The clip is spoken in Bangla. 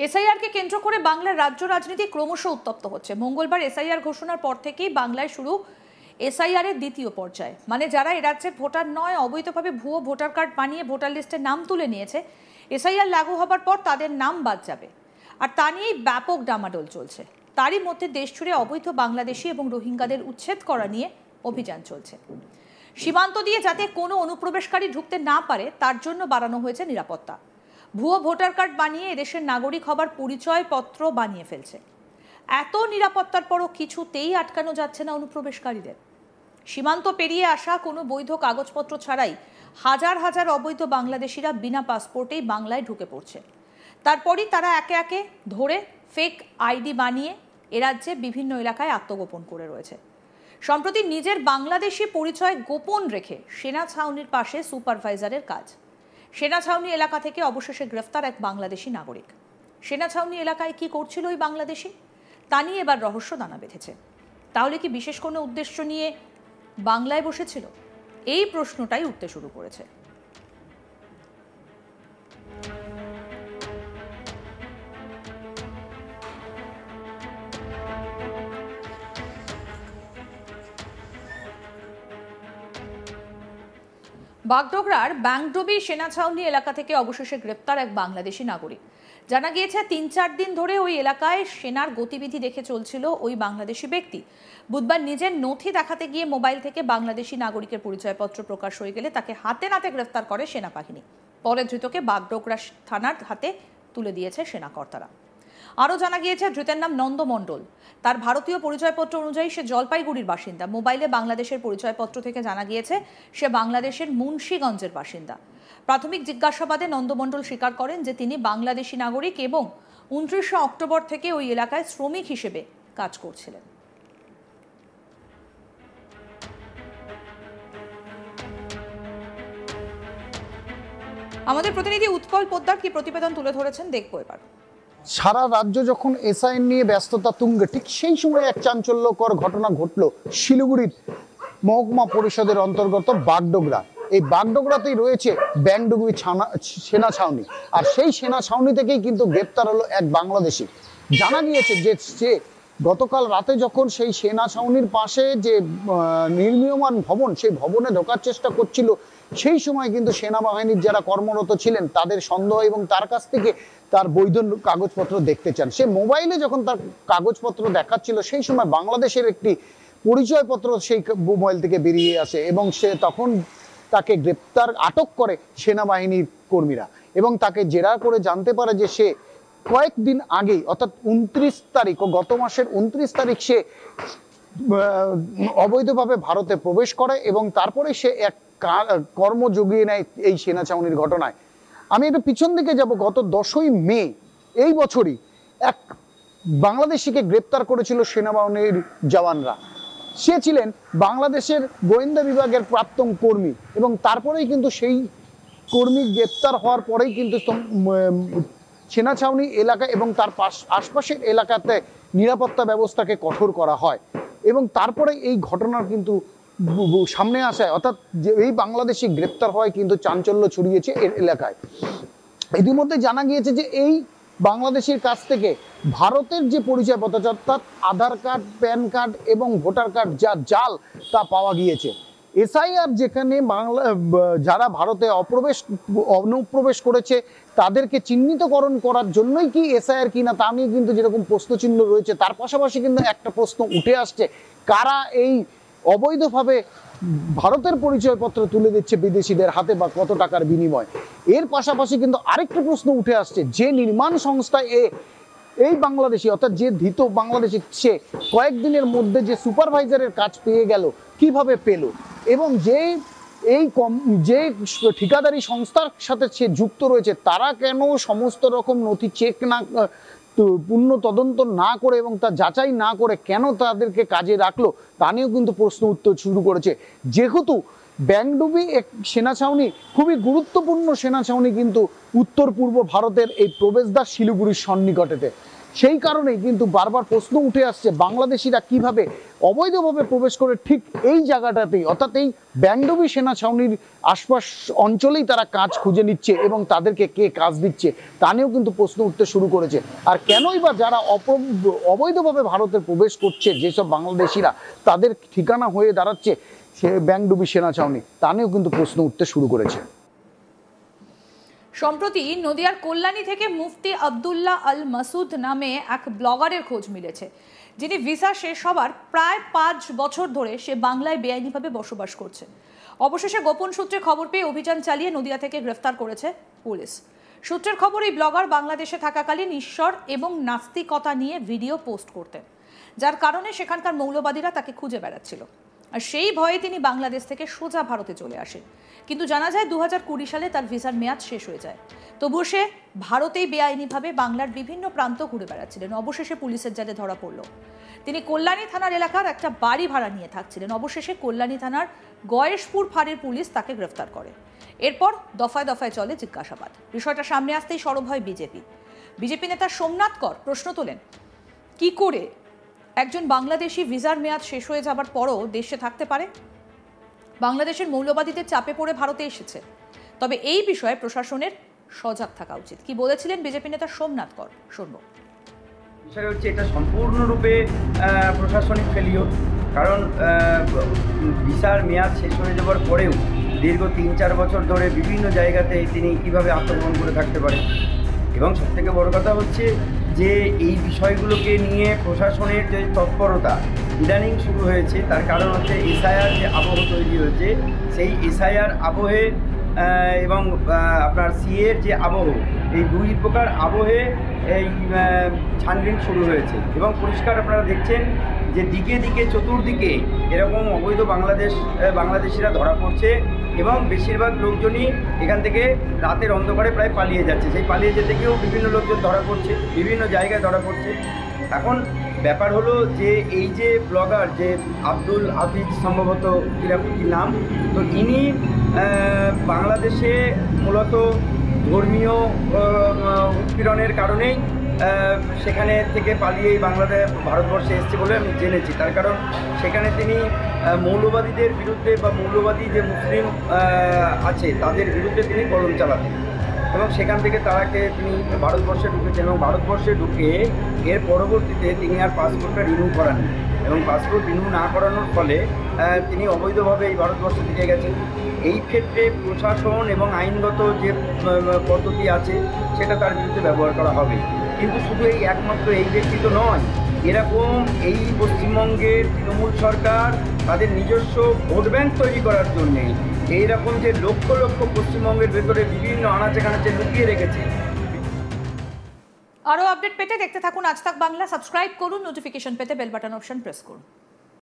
এসআইআরকে কেন্দ্র করে বাংলার রাজ্য রাজনীতি ক্রমশ উত্তপ্ত হচ্ছে। মঙ্গলবার এসআইআর ঘোষণার পর থেকেই বাংলায় শুরু এসআইআর এর দ্বিতীয় পর্যায়ে, মানে যারা এ রাজ্যের ভোটার নয়, অবৈধভাবে ভুয়ো ভোটার কার্ড বানিয়ে ভোটার লিস্টে নাম তুলে নিয়েছে, এসআইআর লাগু হবার পর তাদের নাম বাদ যাবে। আর তা নিয়েই ব্যাপক ডামাডোল চলছে। তারই মধ্যে দেশ জুড়ে অবৈধ বাংলাদেশি এবং রোহিঙ্গাদের উচ্ছেদ করা নিয়ে অভিযান চলছে। সীমান্ত দিয়ে যাতে কোনো অনুপ্রবেশকারী ঢুকতে না পারে তার জন্য বাড়ানো হয়েছে নিরাপত্তা। ভুয়ো ভোটার কার্ড বানিয়ে এদেশের নাগরিক হবার পরিচয়পত্র বানিয়ে ফেলছে। এত নিরাপত্তার পরও কিছুতেই আটকানো যাচ্ছে না অনুপ্রবেশকারীদের। সীমান্ত পেরিয়ে আসা কোনো বৈধ কাগজপত্র ছাড়াই হাজার হাজার অবৈধ বাংলাদেশিরা বিনা পাসপোর্টেই বাংলায় ঢুকে পড়ছে। তারপরই তারা একে একে ধরে ফেক আইডি বানিয়ে এ রাজ্যে বিভিন্ন এলাকায় আত্মগোপন করে রয়েছে। সম্প্রতি নিজের বাংলাদেশি পরিচয় গোপন রেখে সেনা ছাউনির পাশে সুপারভাইজারের কাজ। সেনা ছাউনি এলাকা থেকে অবশেষে গ্রেফতার এক বাংলাদেশি নাগরিক। সেনা ছাউনি এলাকায় কি করছিল ওই বাংলাদেশি, তা নিয়ে এবার রহস্য দানা বেঁধেছে। তাহলে কি বিশেষ কোনো উদ্দেশ্য নিয়ে বাংলায় বসেছিল? এই প্রশ্নটাই উঠতে শুরু করেছে। বাগডোগরার ব্যাংডবি সেনা ছাউনি এলাকা থেকে অবশেষে গ্রেপ্তার এক বাংলাদেশি নাগরিক। জানা গিয়েছে ৩-৪ দিন ধরে ওই এলাকায় সেনার গতিবিধি দেখে চলছিল ওই বাংলাদেশি ব্যক্তি। বুধবার নিজের নথি দেখাতে গিয়ে মোবাইল থেকে বাংলাদেশি নাগরিকের পরিচয়পত্র প্রকাশ হয়ে গেলে তাকে হাতে নাতে গ্রেফতার করে সেনাবাহিনী। পরে ধৃতকে বাগডোগরা থানার হাতে তুলে দিয়েছে সেনাকর্তারা। আরও জানা গিয়েছে ধৃতের নাম নন্দ মণ্ডল। তার ভারতীয় পরিচয়পত্র অনুযায়ী সে জলপাইগুড়ির বাসিন্দা। মোবাইলে বাংলাদেশের পরিচয়পত্র থেকে জানা গিয়েছে সে বাংলাদেশের মুন্সিগঞ্জের বাসিন্দা। প্রাথমিক জিজ্ঞাসাবাদে নন্দ মণ্ডল স্বীকার করেন যে তিনি বাংলাদেশি নাগরিক এবং 29শে অক্টোবর থেকে ওই এলাকায় শ্রমিক হিসেবে কাজ করছিলেন। আমাদের প্রতিনিধি উৎপল পোদ্দার কি প্রতিবেদন তুলে ধরেছেন, দেখবো এবার। সারা রাজ্য যখন এসআইআর নিয়ে ব্যস্ততা তুঙ্গে, ঠিক সেই সময় এক চাঞ্চল্যকর ঘটনা ঘটল শিলিগুড়ির মহকুমা পরিষদের অন্তর্গত বাগডোগরা। এই বাগডোগরাতেই রয়েছে ব্যাংডবি সেনা ছাউনি, আর সেই সেনা ছাউনি থেকেই কিন্তু গ্রেপ্তার হলো এক বাংলাদেশি। জানা গিয়েছে যে সে গতকাল রাতে যখন সেই সেনা ছাউনির পাশে যে নির্মীয়মান ভবন, সেই ভবনে ঢোকার চেষ্টা করছিল, সেই সময় কিন্তু সেনাবাহিনীর যারা কর্মরত ছিলেন তাদের সন্দেহ এবং তার কাছ থেকে তার বৈধ কাগজপত্র দেখতে চান। সে মোবাইলে যখন তার কাগজপত্র দেখাচ্ছিল, সেই সময় বাংলাদেশের একটি পরিচয়পত্র সেই মোবাইল থেকে বেরিয়ে আসে এবং সে তখন তাকে আটক করে সেনাবাহিনীর কর্মীরা এবং তাকে জেরা করে জানতে পারে যে সে কয়েকদিন আগেই, অর্থাৎ 29 তারিখ, গত মাসের 29 তারিখ সে অবৈধভাবে ভারতে প্রবেশ করে এবং তারপরে সে এক কর্ম জুগিয়ে নেয় এই সেনা ছাউনির ঘটনায়। আমি একটু পিছন দিকে যাব। গত 10ই মে এই বছরই এক বাংলাদেশিকে গ্রেপ্তার করেছিল সেনাবাহিনীর জওয়ানরা। সে ছিলেন বাংলাদেশের গোয়েন্দা বিভাগের প্রাক্তন কর্মী এবং তারপরেই কিন্তু সেই কর্মী গ্রেপ্তার হওয়ার পরেই কিন্তু সেনা ছাউনি এলাকা এবং তার আশপাশের এলাকাতে নিরাপত্তা ব্যবস্থাকে কঠোর করা হয় এবং তারপরে এই ঘটনার কিন্তু সামনে আসায়, অর্থাৎ যে এই বাংলাদেশি গ্রেপ্তার হয় কিন্তু চাঞ্চল্য ছড়িয়েছে এর এলাকায়। ইতিমধ্যে জানা গিয়েছে যে এই বাংলাদেশের কাছ থেকে ভারতের যে পরিচয়পত্র, অর্থাৎ আধার কার্ড, প্যান কার্ড এবং ভোটার কার্ড যা জাল, তা পাওয়া গিয়েছে। এসআইআর যেখানে যারা ভারতে অনুপ্রবেশ করেছে তাদেরকে চিহ্নিতকরণ করার জন্যই কি এসআইআর কিনা তা নিয়ে কিন্তু যেরকম প্রশ্নচিহ্ন রয়েছে, তার পাশাপাশি কিন্তু একটা প্রশ্ন উঠে আসছে, কারা এই অবৈধভাবে ভারতের পরিচয়পত্র তুলে দিচ্ছে বিদেশিদের হাতে বা কত টাকার বিনিময়। এর পাশাপাশি কিন্তু আরেকটা প্রশ্ন উঠে আসছে, যে নির্মাণ সংস্থা এই বাংলাদেশি, অর্থাৎ যে ধৃত বাংলাদেশি, সে কয়েকদিনের মধ্যে যে সুপারভাইজারের কাজ পেয়ে গেল, কিভাবে পেল এবং যে ঠিকাদারি সংস্থার সাথে সে যুক্ত রয়েছে তারা কেন সমস্ত রকম নথি চেক না, পূর্ণ তদন্ত না করে এবং তা যাচাই না করে কেন তাদেরকে কাজে রাখলো, তা নিয়েও কিন্তু প্রশ্ন উত্তর শুরু করেছে। যেহেতু ব্যাংডবি এক সেনা ছাউনি খুবই গুরুত্বপূর্ণ সেনা ছাউনি কিন্তু উত্তর পূর্ব ভারতের এই প্রবেশদ্বার শিলিগুড়ির সন্নিকটেতে, সেই কারণেই কিন্তু বারবার প্রশ্ন উঠে আসছে বাংলাদেশিরা কিভাবে অবৈধভাবে প্রবেশ করে ঠিক এই জায়গাটাতেই, অর্থাৎ এই ব্যাংডবি সেনা ছাউনির আশপাশ অঞ্চলেই তারা কাজ খুঁজে নিচ্ছে এবং তাদেরকে কে কাজ দিচ্ছে তা নিয়েও কিন্তু প্রশ্ন উঠতে শুরু করেছে। আর কেনই বা যারা অবৈধভাবে ভারতে প্রবেশ করছে, যেসব বাংলাদেশিরা, তাদের ঠিকানা হয়ে দাঁড়াচ্ছে সে ব্যাংডবি সেনা ছাউনি, তা নিয়েও কিন্তু প্রশ্ন উঠতে শুরু করেছে। সম্প্রতি নদিয়ার কল্যাণী থেকে মুফতি আব্দুল্লাহ আল মাসুদ নামে এক ব্লগারের খোঁজ মিলেছে, যিনি ভিসা শেষ হবার প্রায় 5 বছর ধরে সে বাংলায় বেআইনিভাবে বসবাস করছে। অবশেষে গোপন সূত্রে খবর পেয়ে অভিযান চালিয়ে নদিয়া থেকে গ্রেফতার করেছে পুলিশ। সূত্রের খবর, এই ব্লগার বাংলাদেশে থাকাকালীন ঈশ্বর এবং নাস্তিকতা নিয়ে ভিডিও পোস্ট করতেন, যার কারণে সেখানকার মৌলবাদীরা তাকে খুঁজে বেড়াচ্ছিল। আর সেই ভয়ে তিনি বাংলাদেশ থেকে সোজা ভারতে চলে আসেন। কিন্তু জানা যায় 2020 সালে তার ভিসার মেয়াদ শেষ হয়ে যায়। তবুও সে ভারতেই বেআইনিভাবে বাংলার বিভিন্ন প্রান্ত ঘুরে বেড়াচ্ছিলেন। অবশেষে পুলিশের জালে ধরা পড়ল। তিনি কল্যাণী থানার এলাকার একটা বাড়ি ভাড়া নিয়ে থাকছিলেন। অবশেষে কল্যাণী থানার গয়েশপুর ফাঁড়ির পুলিশ তাকে গ্রেফতার করে। এরপর দফায় দফায় চলে জিজ্ঞাসাবাদ। বিষয়টা সামনে আসতেই সরব হয় বিজেপি নেতা সোমনাথ কর প্রশ্ন তোলেন, কি করে একজন বাংলাদেশি ভিসার মেয়াদ শেষ হয়ে যাবার পরও দেশে থাকতে পারে? বাংলাদেশের মৌলবাদীদের চাপে পড়ে ভারতে এসেছে। তবে এই বিষয়ে প্রশাসনের সজাগ থাকা উচিত। কি বলেছিলেন বিজেপি নেতা সোমনাথ কর, শুনবো। বিষয় হচ্ছে এটা সম্পূর্ণরূপে প্রশাসনিক ফেলিওর। কারণ ভিসার মেয়াদ শেষ হয়ে যাওয়ার পরেও দীর্ঘ 3-4 বছর ধরে বিভিন্ন জায়গাতে তিনি কিভাবে আত্মগ্রহণ করে থাকতে পারে। এবং সবথেকে বড় কথা হচ্ছে যে এই বিষয়গুলোকে নিয়ে প্রশাসনের যে তৎপরতা ইদানিং শুরু হয়েছে, তার কারণ হচ্ছে এসআইআর যে আবহ তৈরি হয়েছে, সেই এসআইআর আবহে এবং আপনার সিএর যে আবহ, এই দুই প্রকার আবহে এই ছানবিন শুরু হয়েছে। এবং পরিষ্কার আপনারা দেখছেন যে দিকে দিকে চতুর্দিকে এরকম অবৈধ বাংলাদেশিরা ধরা পড়ছে এবং বেশিরভাগ লোকজনই এখান থেকে রাতের অন্ধকারে প্রায় পালিয়ে যাচ্ছে। সেই পালিয়ে যেতে গিয়েও বিভিন্ন লোকজন ধরা পড়ছে, বিভিন্ন জায়গায় ধরা পড়ছে। এখন ব্যাপার হলো যে এই যে ব্লগার যে আব্দুল হাফিজ সম্ভবত এরকম কি নাম, তো ইনি বাংলাদেশে মূলত ধর্মীয় উৎপীড়নের কারণেই সেখানে থেকে পালিয়েই ভারতবর্ষে এসছে বলে আমি জেনেছি। তার কারণ সেখানে তিনি মৌলবাদীদের বিরুদ্ধে বা মৌলবাদী যে মুসলিম আছে তাদের বিরুদ্ধে তিনি কলম চালাতেন এবং সেখান থেকে তিনি ভারতবর্ষে ঢুকেছেন এবং ভারতবর্ষে ঢুকে এর পরবর্তীতে তিনি আর পাসপোর্টটা রিনিউ করাননি এবং পাসপোর্ট রিনিউ না করানোর ফলে তিনি অবৈধভাবে এই ভারতবর্ষে থেকে গেছেন। এই ক্ষেত্রে প্রশাসন এবং আইনগত যে পদ্ধতি আছে সেটা তার বিরুদ্ধে ব্যবহার করা হবে। কিন্তু শুধু একমাত্র এই ব্যক্তি তো নয়, এরকম এই পশ্চিমবঙ্গের তৃণমূল সরকার তাদের নিজস্ব ভোট ব্যাংক তৈরি করার জন্যে এইরকম যে লক্ষ লক্ষ পশ্চিমবঙ্গের ভেতরে বিভিন্ন আনাচে কানাচে লুকিয়ে রেখেছে। আরও আপডেট পেতে দেখতে থাকুন আজ তাক বাংলা। সাবস্ক্রাইব করুন, নোটিফিকেশন পেতে বেল বাটন অপশন প্রেস করুন।